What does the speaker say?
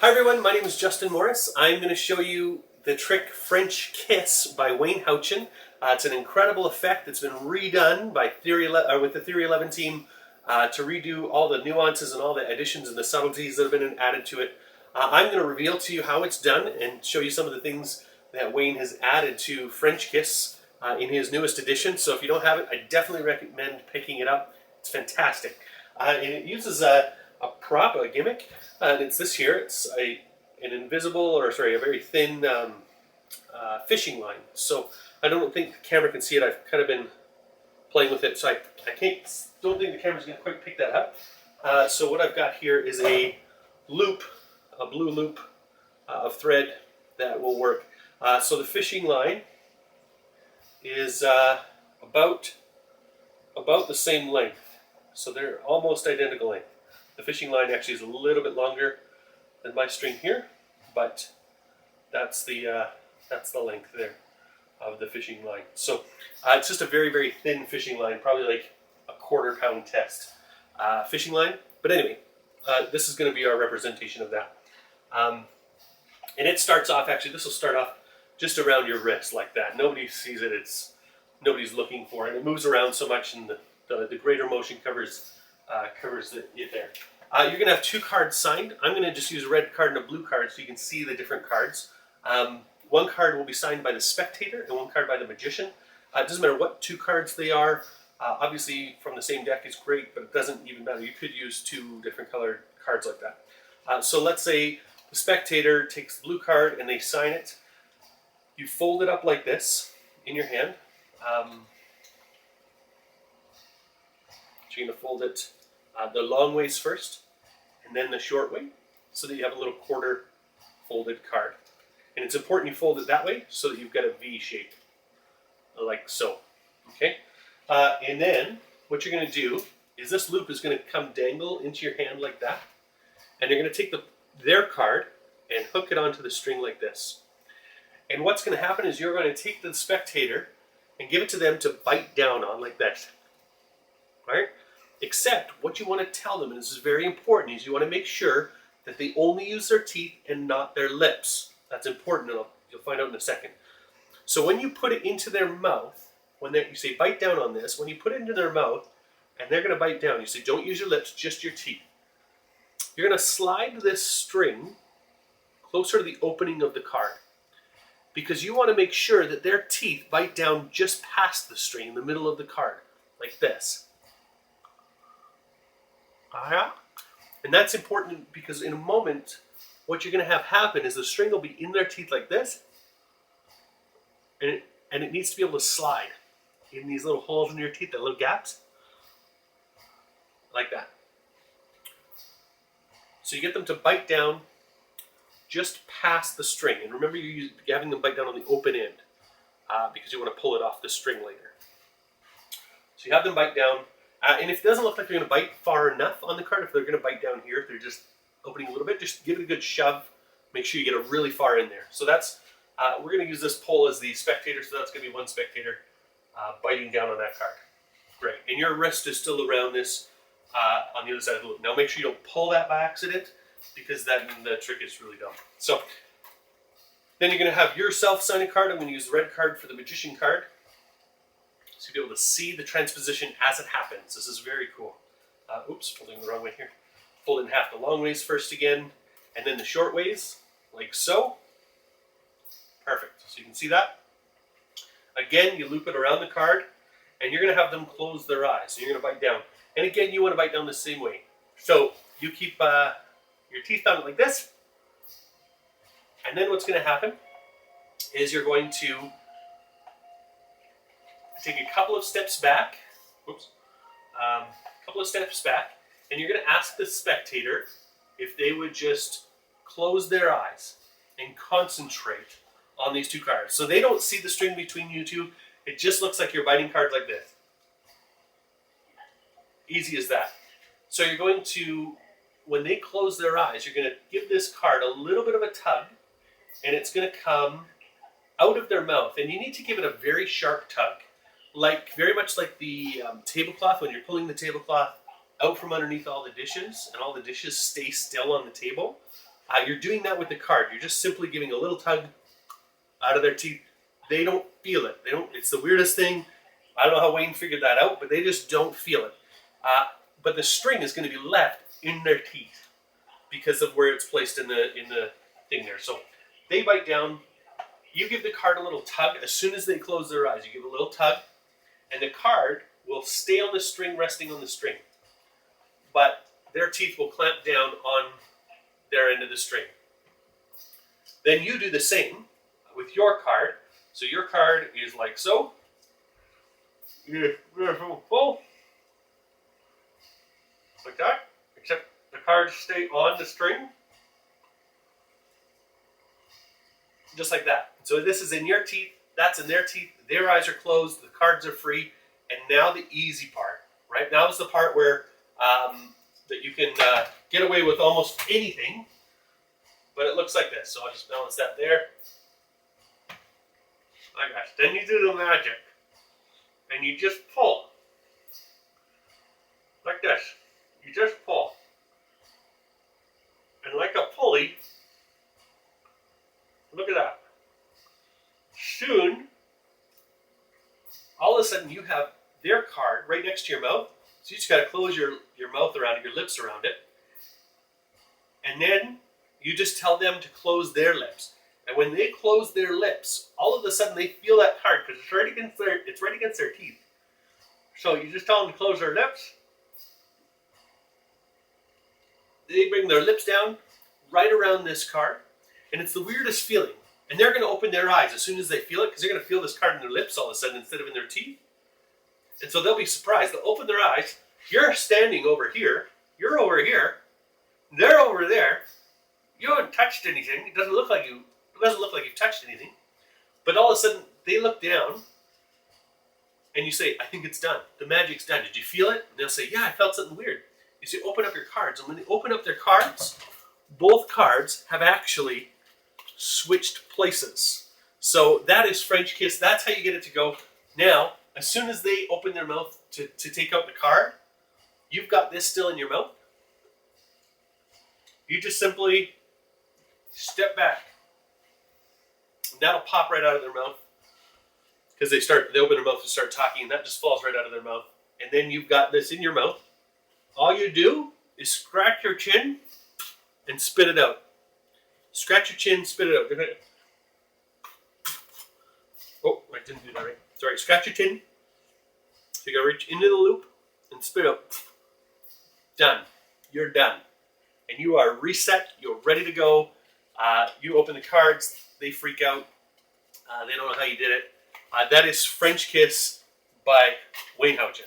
Hi everyone, my name is Justin Morris. I'm going to show you the trick French Kiss by Wayne Houchin. It's an incredible effect that's been redone by with the Theory 11 team to redo all the nuances and all the additions and the subtleties that have been added to it. I'm going to reveal to you how it's done and show you some of the things that Wayne has added to French Kiss in his newest edition. So if you don't have it, I definitely recommend picking it up. It's fantastic. And it uses a gimmick, and it's this here. It's a very thin fishing line. So I don't think the camera can see it. I've kind of been playing with it, so I don't think the camera's going to quite pick that up. So what I've got here is a loop, a blue loop of thread that will work. So the fishing line is about the same length. So they're almost identical length. The fishing line actually is a little bit longer than my string here, but that's the length there of the fishing line. So it's just a very, very thin fishing line, probably like a quarter-pound test fishing line. But anyway, this is going to be our representation of that. And it starts off, actually, this will start off just around your wrist like that. Nobody sees it. Nobody's looking for it. It moves around so much, and the greater motion covers it there. You're going to have two cards signed. I'm going to just use a red card and a blue card so you can see the different cards. One card will be signed by the spectator and one card by the magician. It doesn't matter what two cards they are. Obviously, from the same deck is great, but it doesn't even matter. You could use two different colored cards like that. So let's say the spectator takes the blue card and they sign it. You fold it up like this in your hand. So you're going to fold it the long ways first, and then the short way, so that you have a little quarter folded card. And it's important you fold it that way so that you've got a V shape, like so. Okay? And then what you're going to do is this loop is going to come dangle into your hand like that, and you're going to take their card and hook it onto the string like this. And what's going to happen is you're going to take the spectator and give it to them to bite down on like that. All right? Except what you want to tell them, and this is very important, is you want to make sure that they only use their teeth and not their lips. That's important, and you'll find out in a second. So when you put it into their mouth, you say bite down on this, when you put it into their mouth and they're going to bite down, you say don't use your lips, just your teeth. You're going to slide this string closer to the opening of the card, because you want to make sure that their teeth bite down just past the string in the middle of the card, like this. And that's important because in a moment, what you're going to have happen is the string will be in their teeth like this, and it needs to be able to slide in these little holes in your teeth, that little gaps, like that. So you get them to bite down just past the string, and remember you're having them bite down on the open end because you want to pull it off the string later. So you have them bite down. And if it doesn't look like they're going to bite far enough on the card, if they're going to bite down here, if they're just opening a little bit, just give it a good shove. Make sure you get it really far in there. So that's, we're going to use this pole as the spectator, so that's going to be one spectator biting down on that card. Great. And your wrist is still around this on the other side of the loop. Now make sure you don't pull that by accident, because then the trick is really dumb. So then you're going to have yourself sign a card. I'm going to use the red card for the magician card, so you'll be able to see the transposition as it happens. This is very cool. Oops, folding the wrong way here. Fold it in half the long ways first again, and then the short ways, like so. Perfect. So you can see that. Again, you loop it around the card, and you're going to have them close their eyes. So you're going to bite down. And again, you want to bite down the same way. So you keep your teeth on it like this, and then what's going to happen is you're going to take a couple of steps back, and you're going to ask the spectator if they would just close their eyes and concentrate on these two cards. So they don't see the string between you two. It just looks like you're biting cards like this. Easy as that. So you're going to, when they close their eyes, you're going to give this card a little bit of a tug, and it's going to come out of their mouth. And you need to give it a very sharp tug. Very much like the tablecloth, when you're pulling the tablecloth out from underneath all the dishes, and all the dishes stay still on the table. You're doing that with the card. You're just simply giving a little tug out of their teeth. They don't feel it. They don't. It's the weirdest thing. I don't know how Wayne figured that out, but they just don't feel it. But the string is going to be left in their teeth because of where it's placed in the thing there. So they bite down. You give the card a little tug. As soon as they close their eyes, you give a little tug, and the card will stay on the string, resting on the string. But their teeth will clamp down on their end of the string. Then you do the same with your card. So your card is like so. You're full. Like that. Except the cards stay on the string. Just like that. So this is in your teeth. That's in their teeth. Their eyes are closed. The cards are free. And now the easy part. Right? Now is the part where that you can get away with almost anything. But it looks like this. So I'll just balance that there. My gosh. Then you do the magic. And you just pull. Like this. You just pull. And like a pulley, look at that. Soon, all of a sudden you have their card right next to your mouth. So you just got to close your mouth around it, your lips around it. And then you just tell them to close their lips. And when they close their lips, all of a sudden they feel that card because it's right against their teeth. So you just tell them to close their lips. They bring their lips down right around this card. And it's the weirdest feeling. And they're going to open their eyes as soon as they feel it because they're going to feel this card in their lips all of a sudden instead of in their teeth. And so they'll be surprised. They'll open their eyes. You're standing over here. You're over here. They're over there. You haven't touched anything. It doesn't look like you've touched anything. But all of a sudden, they look down, and you say, I think it's done. The magic's done. Did you feel it? And they'll say, yeah, I felt something weird. You say, open up your cards. And when they open up their cards, both cards have actually switched places. So that is French kiss. That's how you get it to go. Now, as soon as they open their mouth to take out the card, you've got this still in your mouth. You just simply step back. And that'll pop right out of their mouth. Because they open their mouth to start talking, and that just falls right out of their mouth. And then you've got this in your mouth. All you do is scratch your chin and spit it out. Scratch your chin, spit it out. Oh, I didn't do that right. Sorry, scratch your chin. So you gotta reach into the loop and spit out. Done. You're done. And you are reset. You're ready to go. You open the cards. They freak out. They don't know how you did it. That is French Kiss by Wayne Houchin.